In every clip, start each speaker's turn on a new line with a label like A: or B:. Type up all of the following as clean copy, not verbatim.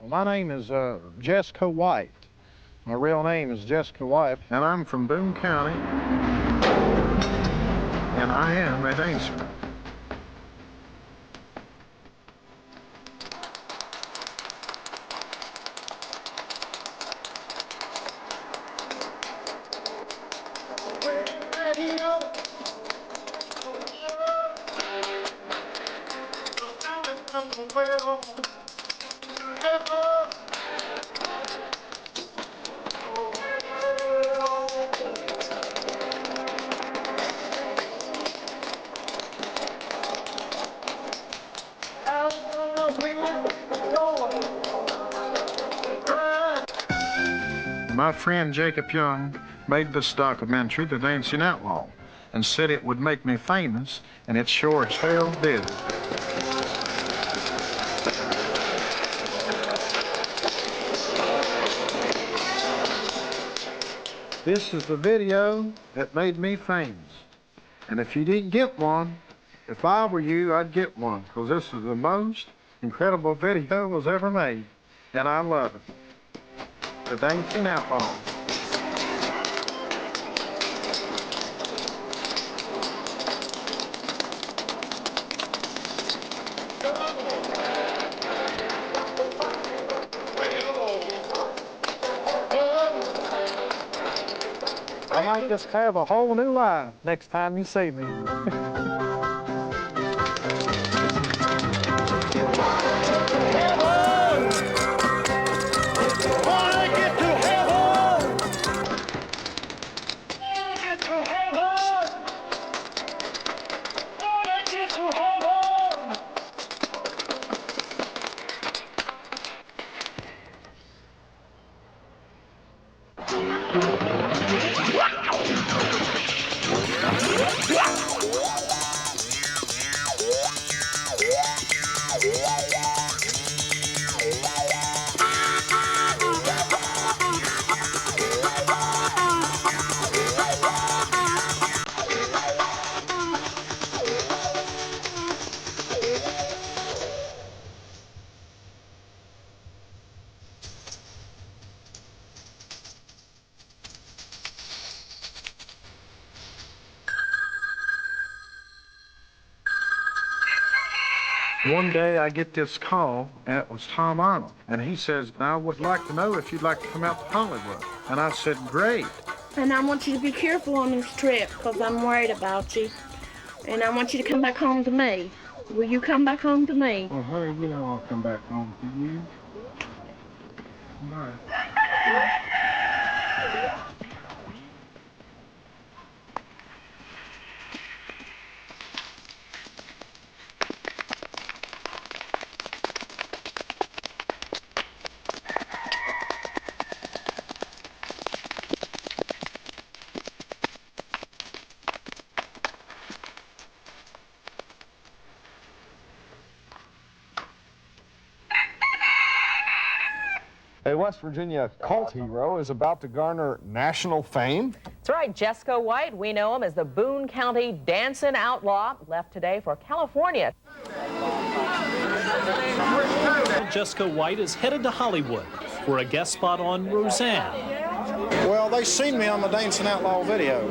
A: My name is Jesco White. My real name is Jesco White, and I'm from Boone County, and I am a dancer. My friend Jacob Young made this documentary, The Dancing Outlaw, and said it would make me famous, and it sure as hell did. This is the video that made me famous. And if you didn't get one, if I were you, I'd get one, because this is the most incredible video was ever made, and I love it. The Dancing Outlaw. I might just have a whole new life next time you see me. One day I get this call, and it was Tom Arnold, and he says, I would like to know if you'd like to come out to Hollywood. And I said, great.
B: And I want you to be careful on this trip, because I'm worried about you. And I want you to come back home to me. Will you come back home to me?
A: Well, honey, you know I'll come back home to you. Bye.
C: A West Virginia cult hero is about to garner national fame.
D: That's right, Jesco White. We know him as the Boone County Dancing Outlaw. Left today for California.
E: Jesco White is headed to Hollywood for a guest spot on Roseanne.
A: Well, they seen me on the Dancing Outlaw video,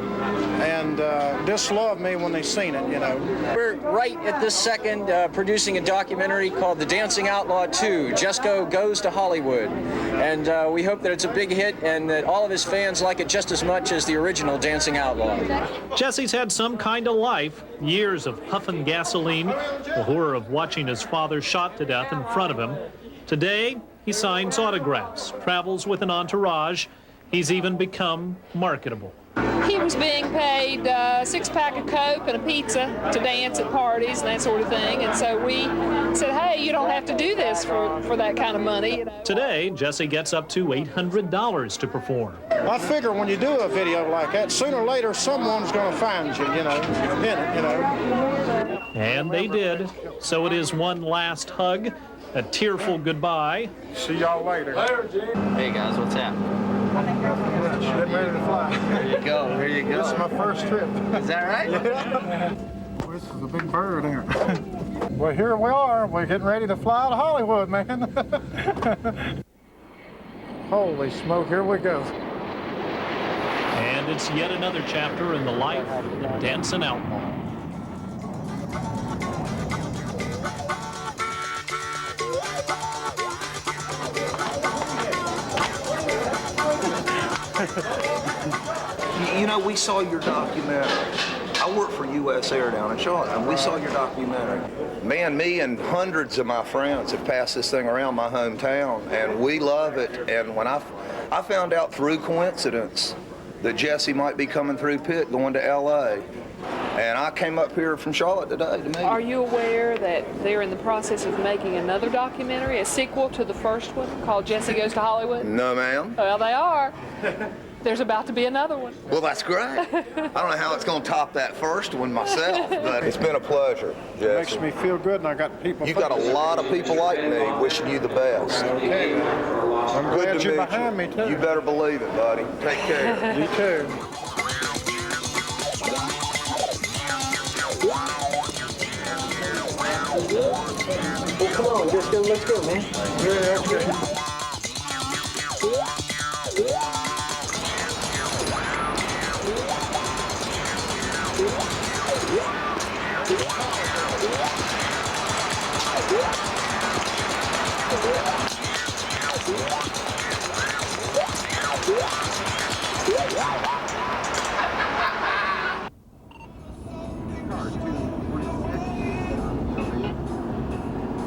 A: and just loved me when they seen it, you know.
F: We're right at this second producing a documentary called The Dancing Outlaw 2, Jesco Goes to Hollywood. And we hope that it's a big hit and that all of his fans like it just as much as the original Dancing Outlaw.
E: Jesse's had some kind of life, years of huffing gasoline, the horror of watching his father shot to death in front of him. Today, he signs autographs, travels with an entourage. He's even become marketable.
G: He was being paid a six-pack of Coke and a pizza to dance at parties and that sort of thing. And so we said, hey, you don't have to do this for that kind of money. You know?
E: Today, Jesse gets up to $800 to perform.
A: I figure when you do a video like that, sooner or later someone's going to find you, you know, in it, you know.
E: And they did. So it is one last hug, a tearful goodbye.
A: See y'all later.
F: Hey guys, what's up?
A: Getting ready to fly.
F: There you go, there you go.
A: This is my first trip.
F: Is that right?
A: Yeah. This is a big bird, ain't it? Well, here we are. We're getting ready to fly to Hollywood, man. Holy smoke, here we go.
E: And it's yet another chapter in the life of Dancing Outlaw.
H: You know, we saw your documentary. I work for U.S. Air down in Charlotte, and we saw your documentary. Man, me and hundreds of my friends have passed this thing around my hometown, and we love it. And when I found out through coincidence that Jesse might be coming through Pitt going to L.A., and I came up here from Charlotte today to meet him.
G: Are you aware that they're in the process of making another documentary, a sequel to the first one called Jesse Goes to Hollywood?
H: No, ma'am.
G: Well, they are. There's about to be another one.
H: Well, that's great. I don't know how it's going to top that first one myself, but it's been a pleasure, Jesse.
A: It makes me feel good, and I got people.
H: You've got a lot of people like me wishing you the best.
A: Okay. I'm glad you're behind me, too.
H: You better believe it, buddy. Take care.
A: You too.
F: Well, come on, Jesco, let's go, man.
A: Yeah, okay.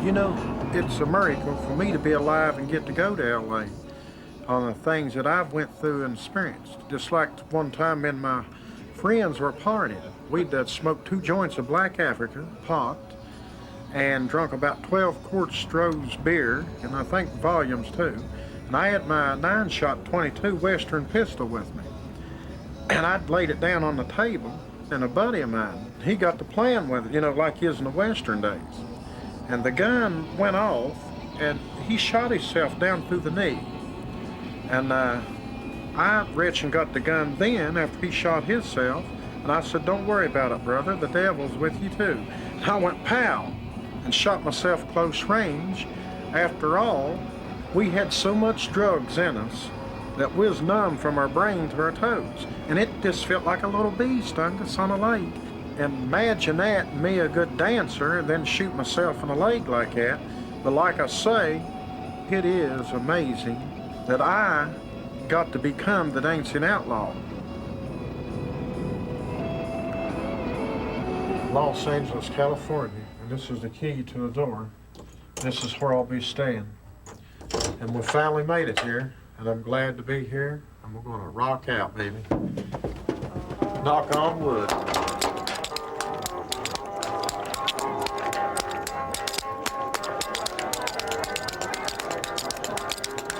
A: You know, it's a miracle for me to be alive and get to go to L.A. on the things that I've went through and experienced. Just like one time when my friends were partying. We'd smoked 2 joints of Black Africa, pot, and drunk about 12 quarts Stroh's beer, and I think volumes too. And I had my 9-shot 22 Western pistol with me. And I'd laid it down on the table, and a buddy of mine, he got to playing with it, you know, like he is in the Western days. And the gun went off, and he shot himself down through the knee. And I reached and got the gun then after he shot himself, and I said, "Don't worry about it, brother, the devil's with you too." And I went pow, and shot myself close range. After all, we had so much drugs in us that we was numb from our brain to our toes. And it just felt like a little bee stung us on a leg. And imagine that, me a good dancer, and then shoot myself in the leg like that. But like I say, it is amazing that I got to become the Dancing Outlaw. Los Angeles, California, and this is the key to the door. This is where I'll be staying. And we finally made it here, and I'm glad to be here, and we're gonna rock out, baby. Knock on wood.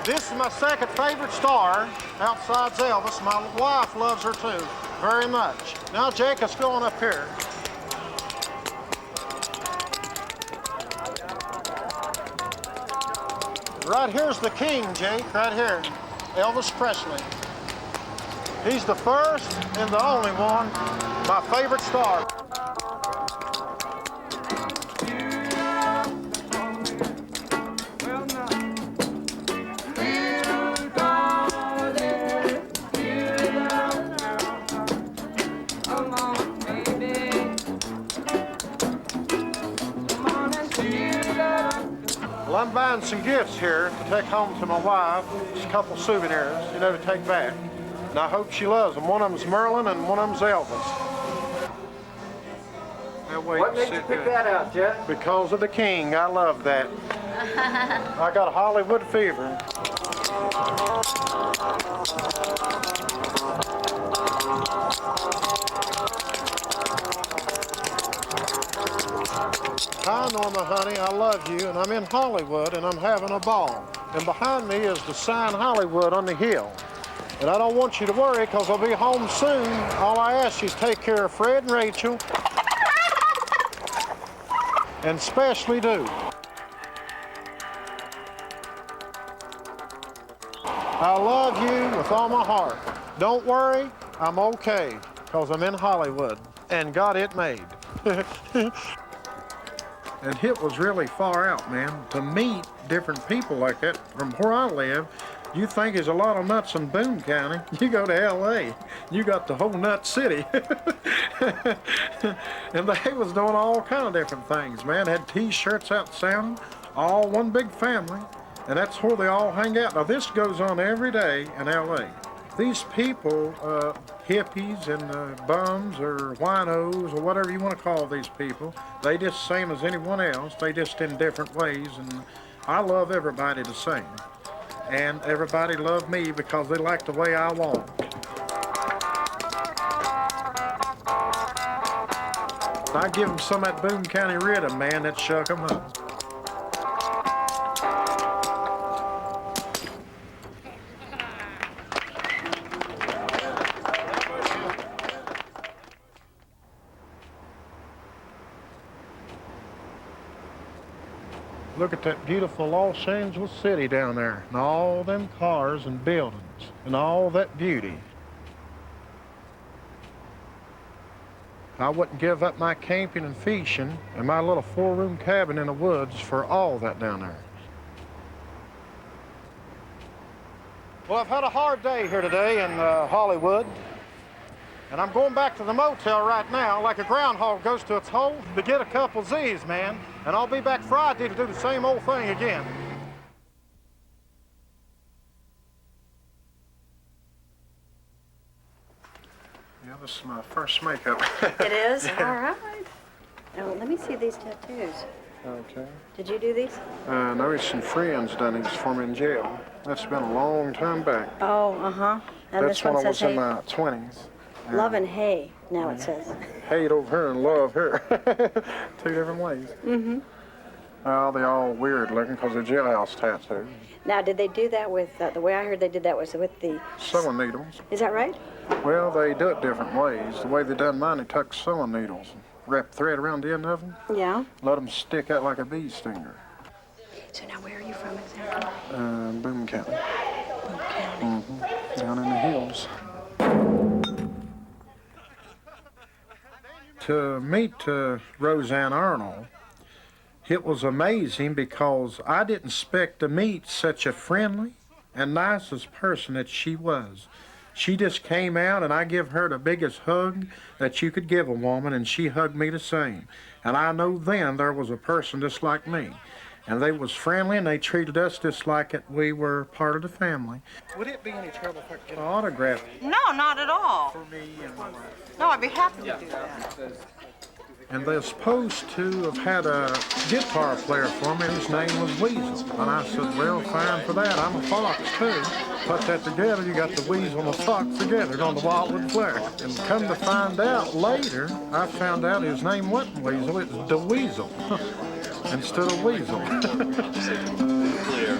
A: This is my second favorite star, outside Elvis. My wife loves her too, very much. Now, Jake, let's go on up here. Right here's the king, Jake, right here, Elvis Presley. He's the first and the only one, my favorite star. Well, I'm buying some gifts here to take home to my wife. Just a couple souvenirs, you know, to take back. And I hope she loves them. One of them's Merlin and one of them's Elvis.
F: What made you pick that out, Jeff?
A: Because of the king. I love that. I got Hollywood fever. Hi, Norma, honey, I love you, and I'm in Hollywood, and I'm having a ball. And behind me is the sign Hollywood on the hill. And I don't want you to worry, because I'll be home soon. All I ask you is take care of Fred and Rachel. And especially do. I love you with all my heart. Don't worry, I'm okay, because I'm in Hollywood, and got it made. And it was really far out, man. To meet different people like that from where I live, you think there's a lot of nuts in Boone County. You go to L.A., you got the whole nut city. And they was doing all kind of different things, man. Had T-shirts out selling, all one big family. And that's where they all hang out. Now, this goes on every day in L.A. These people, hippies and bums or winos or whatever you want to call these people, they just same as anyone else. They just in different ways. And I love everybody the same. And everybody loved me because they liked the way I walked. I give them some of that Boone County rhythm, man, that shook them up. Look at that beautiful Los Angeles city down there, and all them cars and buildings, and all that beauty. I wouldn't give up my camping and fishing and my little 4-room cabin in the woods for all that down there. Well, I've had a hard day here today in Holllywood, and I'm going back to the motel right now like a groundhog goes to its hole to get a couple Z's, man. And I'll be back Friday to do the same old thing again. Yeah, this is my first makeup.
I: It is?
A: Yeah.
I: All right. Now, let me see these tattoos.
A: Okay.
I: Did you do these?
A: No, it's some friends done these for me in jail. That's been a long time back.
I: Oh, uh-huh. And
A: That's
I: this one
A: when I was
I: says,
A: in
I: hey,
A: my 20s.
I: love and hay, now it says.
A: Hate over here and love here. 2 different ways.
I: Mm-hmm.
A: Well, they're all weird looking because they're jailhouse tattoos.
I: Now, did they do that with, the way I heard they did that was with the...
A: Sewing needles.
I: Is that right?
A: Well, they do it different ways. The way they done mine, they took sewing needles and wrapped thread around the end of them.
I: Yeah.
A: Let them stick out like a bee stinger.
I: So now where are you from exactly?
A: Boone County.
I: Boone County.
A: Mm-hmm. Down in the hills. To meet Roseanne Arnold, it was amazing because I didn't expect to meet such a friendly and nicest person that she was. She just came out and I give her the biggest hug that you could give a woman, and she hugged me the same. And I know then there was a person just like me. And they was friendly and they treated us just like we were part of the family. Would it be any trouble if I could get an autograph?
J: No, not at all.
A: For me and my wife.
J: No, I'd be happy to do that.
A: And they're supposed to have had a guitar player for me. His name was Weasel. And I said, well, fine for that. I'm a fox, too. Put that together, you got the Weasel and the fox together on the Wildwood Flare. And come to find out later, I found out his name wasn't Weasel, it was the Weasel instead of Weasel.
K: Clear.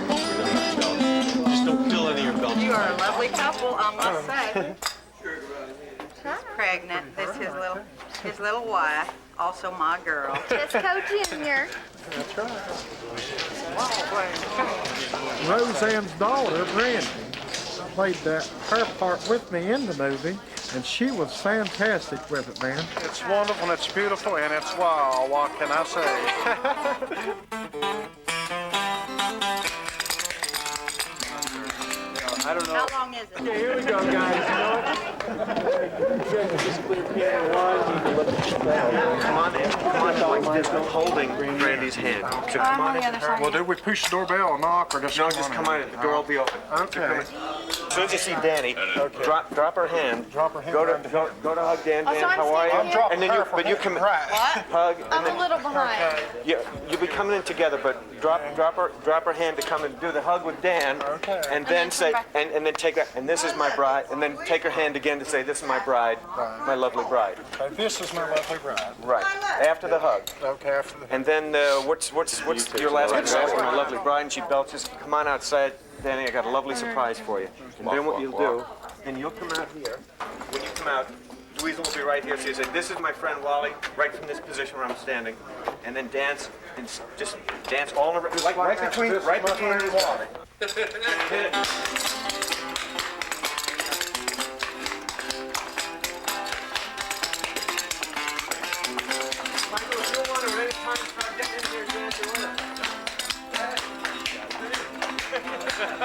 K: Just don't fill any of your belts.
J: You are a lovely couple, I must say. She's pregnant. This is his little wife, also my girl.
L: Jesco Jr.
A: That's right. Roseanne's daughter, Brandy, played her part with me in the movie, and she was fantastic with it, man. It's wonderful, and it's beautiful, and it's wild. What can I say? I don't know.
J: How long is it?
A: Okay, here we go, guys.
K: Come on in. Come on, Jesco, holding Brandy's hand. So come on in.
A: Well, do we push the doorbell or knock, or just
K: No, just come on in. The door will be open.
A: Okay.
K: As soon as you see Danny, drop her hand.
A: Drop her hand.
K: Go to hug Dan.
L: Oh, so
K: Dan,
L: I'm
K: how are you?
L: standing here?
A: I'm
K: And then but you come
J: What?
K: hug. And
L: I'm
K: then,
L: a little behind.
K: Yeah, you'll be coming in together, but drop her hand to come and do the hug with Dan.
A: Okay.
K: And then say, and then take that, and this is my bride, and then take her hand again to say, this is my bride, my lovely bride.
A: Okay, this is my lovely bride.
K: Right. After the hug.
A: Okay, after the...
K: And then what's your last name? After my lovely bride, and she belches. Come on outside, Danny. I got a lovely surprise for you. And then what you'll do, then you'll come out here. When you come out, Louisa will be right here. So you say, this is my friend Wally, right from this position where I'm standing, and then dance, and just dance all around, like right between her and Wally. Michael, if you want to at any time start getting into Can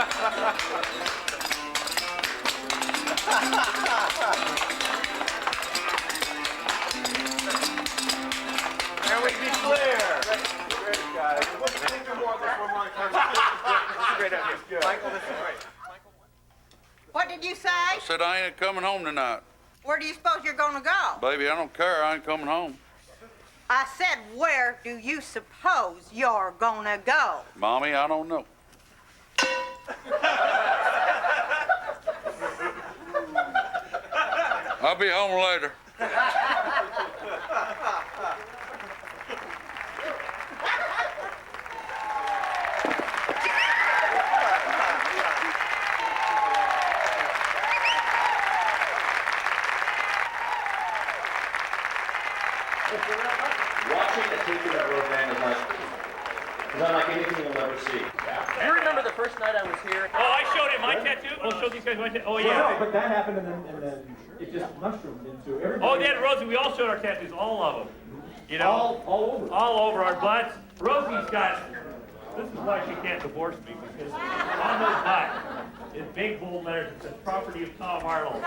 K: we be clear? Great, guys. We'll do more of this one more time. This is a great idea. Michael, this is great.
J: What did you say?
M: I said I ain't coming home tonight.
J: Where do you suppose you're gonna go?
M: Baby, I don't care. I ain't coming home.
J: I said, where do you suppose you're gonna go?
M: Mommy, I don't know. I'll be home later.
N: Watching a tape of Roseanne is unlike anything you'll ever see.
O: Do you remember the first night I was here?
P: Oh, I showed him my tattoo. Oh, show these guys my tattoo. Oh, yeah.
N: Well, no, but that happened, and then it just mushroomed into everything.
P: Oh, Dad, Rosie, we all showed our tattoos, all of them. You know,
N: all over.
P: All over our butts. Rosie's got. This is why she can't divorce me, because on her butt is big bold letters that says "Property of Tom Arnold."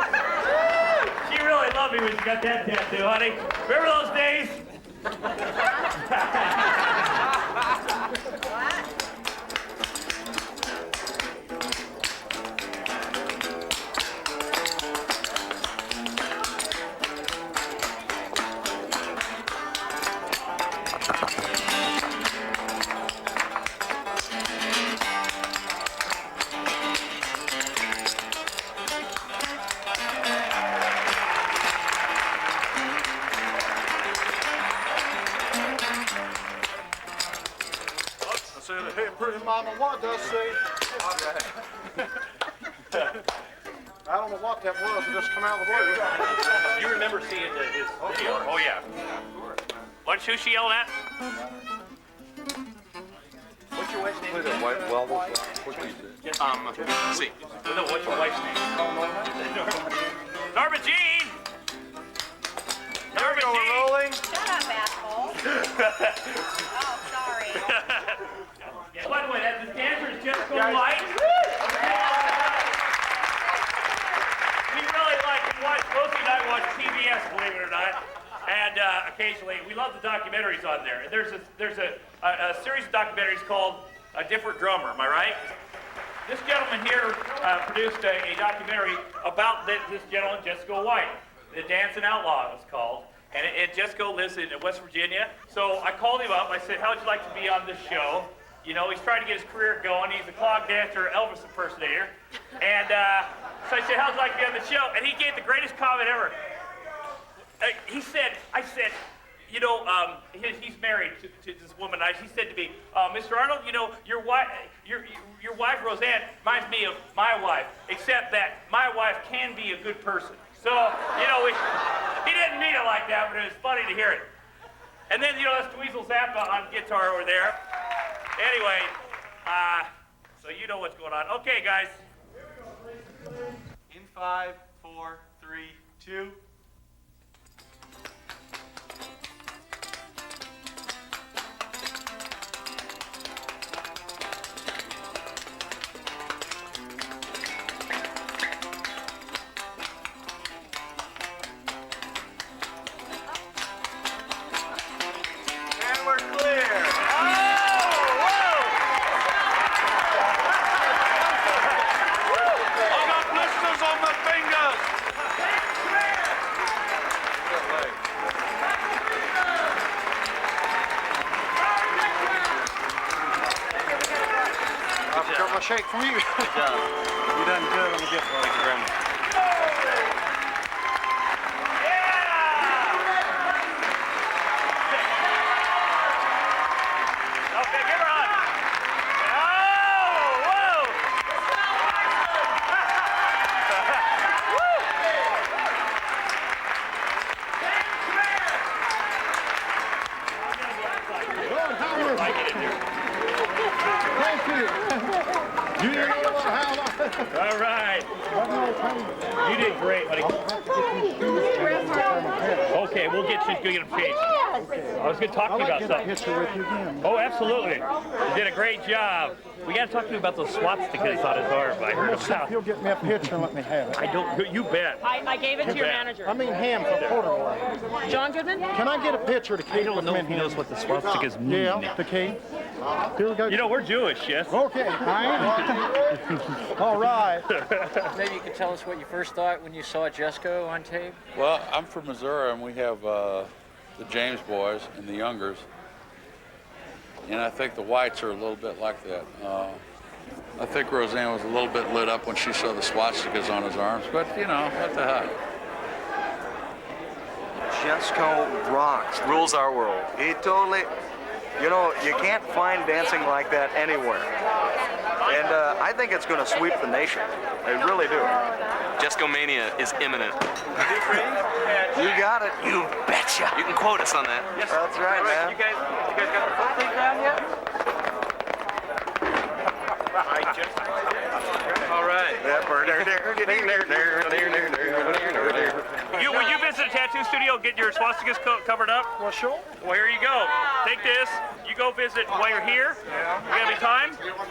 P: She really loved me when she got that tattoo, honey. Remember those days?
C: Hey, pretty mama, what does say? I don't know what that was. It just come out of the blue.
P: You remember seeing his video? Oh, yeah. What's who she yelling at?
K: What's your wife's name?
C: See.
P: No, what's your wife's name? Norma Jean! Norma Jean!
K: Rolling.
J: Shut up, asshole. Oh, sorry.
P: Yeah, by the way, the dancer is Jesco White. We really like to watch, Rosie and I watch TBS, believe it or not. And occasionally, we love the documentaries on there. There's a series of documentaries called A Different Drummer, am I right? This gentleman here produced a documentary about this gentleman, Jesco White. The Dancing Outlaw, it was called. And Jesco lives in West Virginia. So I called him up. I said, how would you like to be on this show? You know, he's trying to get his career going. He's a clog dancer, Elvis impersonator. And so I said, how would you like to be on the show? And he gave the greatest comment ever. I said, you know, he's married to this woman. He said to me, Mr. Arnold, you know, your wife Roseanne reminds me of my wife, except that my wife can be a good person. So, you know, he didn't mean it like that, but it was funny to hear it. And then, you know, that's Dweezil Zappa on guitar over there. Anyway, so you know what's going on. Okay, guys.
K: In 5, 4, 3, 2. And we're clear.
M: On my fingers.
C: I've got my shake from you.
K: Good job. You done good on the gift. Thank you very much.
P: Okay, give her a hug. Oh, whoa!
A: Thank you. You didn't know what how.
P: All right. You did great, buddy. Okay. Okay, we'll get you a picture. I was going to talk to you about something.
A: Picture with you again.
P: Oh, absolutely. You did a great job. We got to talk to you about those swastikas on his arm. I heard about.
A: He'll get me a picture and let me have it.
P: I don't. You bet.
D: I gave it to your manager.
A: I mean ham for Porterboy.
D: John Goodman?
A: Can I get a picture to keep?
P: I don't know if he knows what the swastikas mean.
A: Yeah, the key. Here we go.
P: You know, we're Jewish, yes?
A: Okay, all right.
F: Maybe you could tell us what you first thought when you saw Jesco on tape?
M: Well, I'm from Missouri, and we have the James boys and the Youngers. And I think the Whites are a little bit like that. I think Roseanne was a little bit lit up when she saw the swastikas on his arms, but you know, what the heck.
Q: Jesco rocks, rules our world. He totally, you know, you can't find dancing like that anywhere. And I think it's going to sweep the nation. I really do.
O: Jesco Mania is imminent.
Q: You got it.
O: You betcha. You can quote us on that.
Q: Yes. That's right, man.
O: You guys got the foot thing down yet?
P: All right. Will you visit a tattoo studio, get your swastikas covered up?
A: Well, sure.
P: Well, here you go. Take this. You go visit while you're here.
A: Yeah.
P: You got any time?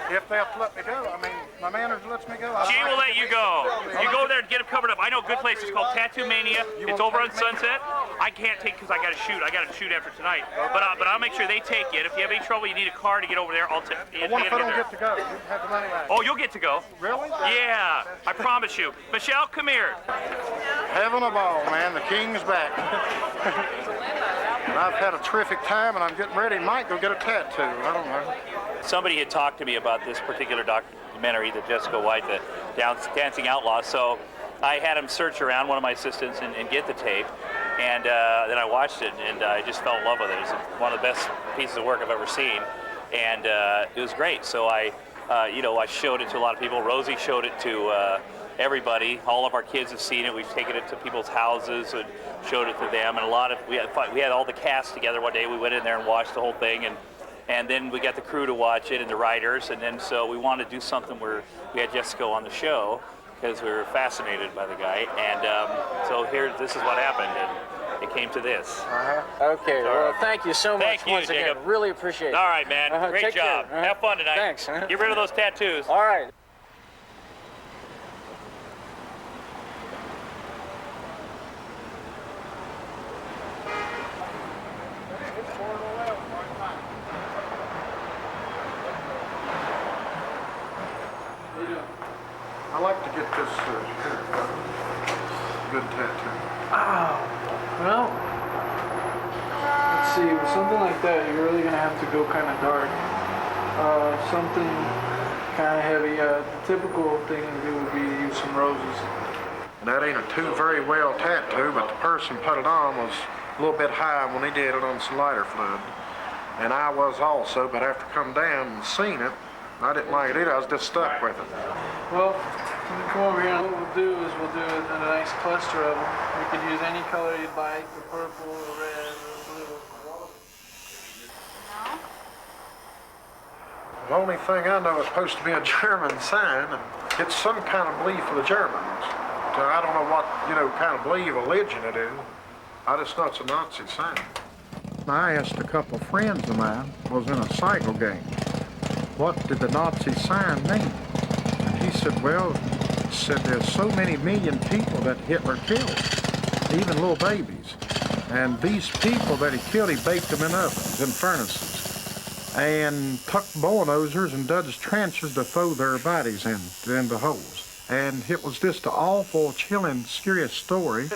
A: If they have to let me go. I mean, my manager lets me go.
P: She will let you go. You go there and get them covered up. I know a good place. It's called Tattoo Mania. It's over on Sunset. I can't take because I got to shoot. I got to shoot after tonight. But I'll make sure they take it. If you have any trouble, you need a car to get over there. I'll take it.
A: What if I don't get to go? You have the money back.
P: Oh, you'll get to go.
A: Really?
P: Yeah, I promise you. Michelle, come here.
A: Having a ball, man. The king's back. I've had a terrific time, and I'm getting ready. Might go get a tattoo. I don't know.
P: Somebody had talked to me about this particular documentary, the Jesco White, the Dancing Outlaw. So I had him search around, one of my assistants, and get the tape. And then I watched it, and I just fell in love with it. It was one of the best pieces of work I've ever seen, and it was great. So I showed it to a lot of people. Rosie showed it to everybody. All of our kids have seen it. We've taken it to people's houses and showed it to them. And we had all the cast together one day. We went in there and watched the whole thing, and then we got the crew to watch it and the writers. And then so we wanted to do something where we had Jesco on the show because we were fascinated by the guy. And so this is what happened. And it came to this.
F: Okay, well, thank you so much.
P: Thank you,
F: once
P: Jacob.
F: again. Really appreciate it.
P: All right, man. Great
F: Take
P: job.
F: care.
P: Have fun tonight.
F: Thanks.
P: Get rid of those tattoos.
F: All right.
A: I like to get this good tattoo.
R: Well, let's see, with something like that, you're really gonna have to go kind of dark. Something kind of heavy. The typical thing to do would be to use some roses.
A: And that ain't a too very well tattoo, but the person put it on was a little bit high when he did it on some lighter fluid. And I was also, but after come down and seen it, I didn't like it either. I was just stuck with it.
R: Well, when you come over here, what we'll do is we'll do a nice cluster of them. You could use any color you'd like, the purple, the red, the blue.
A: The only thing I know is supposed to be a German sign. It's some kind of belief of the Germans. So I don't know what, kind of belief religion it is. I just know it's a Nazi sign. I asked a couple of friends of mine, was in a cycle game, what did the Nazi sign mean? And he said, there's so many million people that Hitler killed, even little babies. And these people that he killed, he baked them in ovens, in furnaces, and took bulldozers and dug trenches to throw their bodies into holes. And it was just an awful, chilling, scariest story,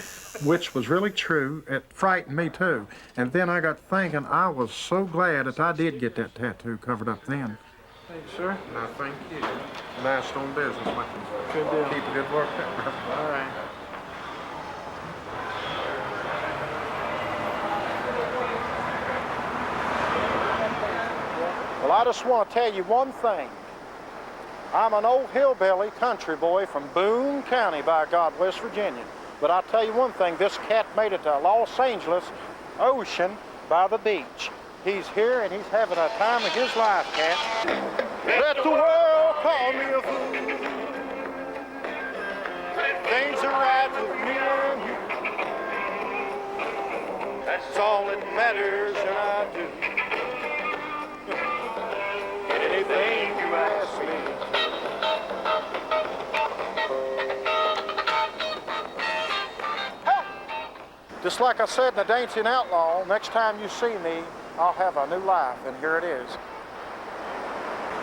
A: which was really true. It frightened me too. And then I got thinking, I was so glad that I did get that tattoo covered up then.
R: Thank you, sir.
A: No, thank you. Nice doing business with you.
R: Good deal.
A: Keep a good work.
R: All right.
A: Well, I just want to tell you one thing. I'm an old hillbilly country boy from Boone County, by God, West Virginia. But I'll tell you one thing, this cat made it to Los Angeles Ocean by the beach. He's here and he's having a time of his life, cat. Let the world call me a fool. Things are right with me and you. Just like I said in The Dancing Outlaw, next time you see me, I'll have a new life, and here it is.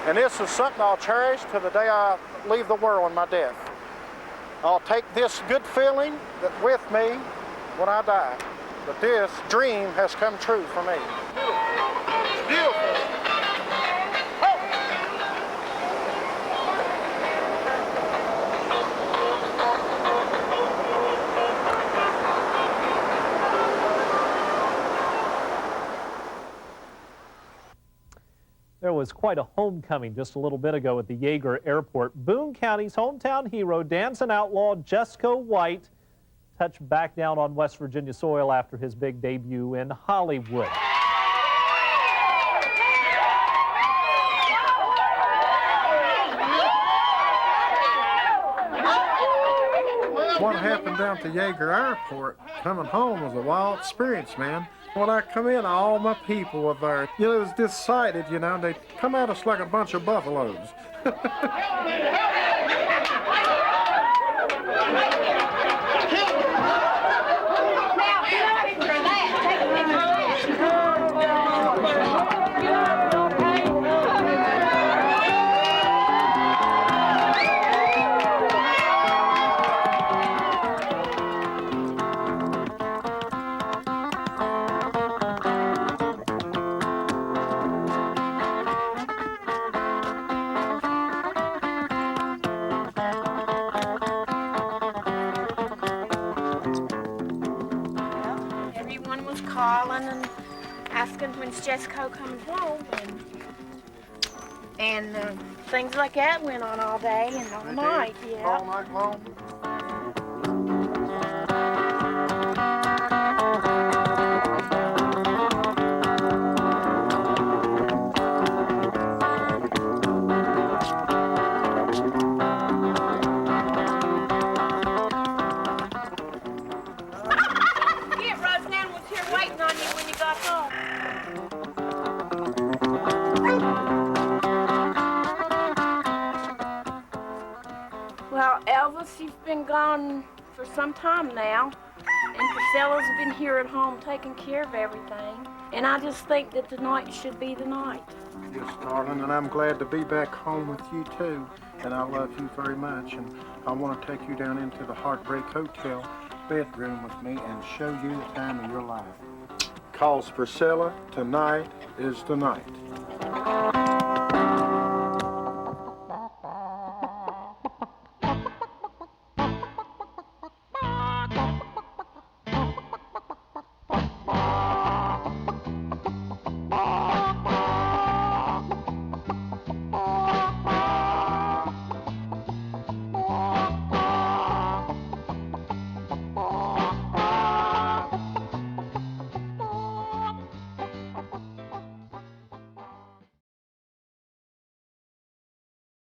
A: And this is something I'll cherish to the day I leave the world in my death. I'll take this good feeling with me when I die. But this dream has come true for me. It's beautiful.
E: There was quite a homecoming just a little bit ago at the Yeager Airport. Boone County's hometown hero, dancing outlaw Jesco White, touched back down on West Virginia soil after his big debut in Hollywood.
A: What happened down to Yeager Airport, coming home was a wild experience, man. When I come in, all my people were there. You know, it was decided, you know, they come at us like a bunch of buffaloes.
B: Everyone was calling and asking when's Jesco coming home, and things like that went on all day and all night. Yeah.
A: All night long.
B: Roseanne was here waiting on you when you got home. Well, Elvis, you've been gone for some time now, and Priscilla's been here at home taking care of everything. And I just think that tonight should be the night.
A: Yes, darling, and I'm glad to be back home with you, too. And I love you very much, and I want to take you down into the Heartbreak Hotel bedroom with me and show you the time of your life. 'Cause Priscilla, tonight is the night.